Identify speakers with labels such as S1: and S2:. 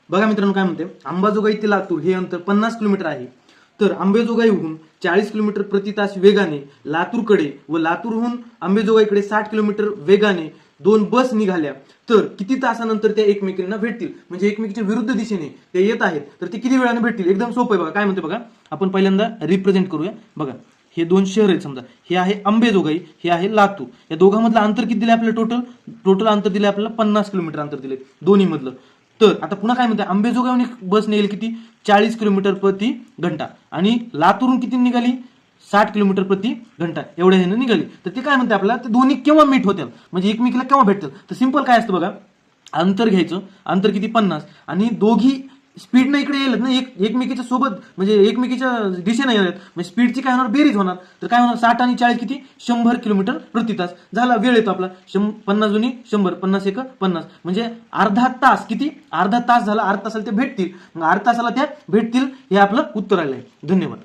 S1: बघा मित्रांनो काय म्हणते, अंबाजोगाई ते लातूर हे अंतर 50 किलोमीटर आहे. तर अंबाजोगाईहून 40 किलोमीटर प्रति तास वेगाने लातूरकडे व लातूरहून अंबाजोगाईकडे 60 किलोमीटर वेगाने 2 बस निघाल्या तर किती तासानंतर त्या एकमेकांना भेटतील. म्हणजे एकमेकीच्या विरुद्ध दिशेने ते येत आहेत तर ते किती वेळाने भेटतील. एकदम सोपं आहे बघा. काय म्हणते बघा, आपण पहिल्यांदा रिप्रेझेंट करूया. बघा हे 2 शहर आहेत. समजा हे आहे अंबाजोगाई, हे आहे लातूर. या दोघांमधलं अंतर किती दिले आपल्याला, टोटल अंतर दिले आपल्याला 50 किलोमीटर अंतर दिले दोन्ही मधलं. तर आता पुन्हा काय म्हणते, अंबाजोगाईहून बस निघेल किती 40 किलोमीटर प्रति घंटा आणि लातूरून किती निघाली 60 किलोमीटर प्रति घंटा एवढ्या ह्यानं निघाली. तर ते काय म्हणते आपल्याला, ते दोन्ही केव्हा मीट होतील म्हणजे एकमेकीला केव्हा भेटतील. तर सिंपल काय असतं बघा, अंतर घ्यायचं, अंतर किती 50 आणि दोघी स्पीडनं इकडे येईल ना, एकमेकीच्या सोबत म्हणजे एकमेकीच्या दिशेने येणार म्हणजे स्पीडची काय होणार, बेरीज होणार. तर काय होणार 60 आणि 40 किती 100 किलोमीटर प्रति तास झाला. वेळ येतो आपला 50 जुनी 100 50 एक 50 म्हणजे अर्धा तास. किती अर्धा तास झाला. अर्धा तासाला ते भेटतील, मग अर्धा तासाला त्या भेटतील. हे आपलं उत्तर आलंय. धन्यवाद.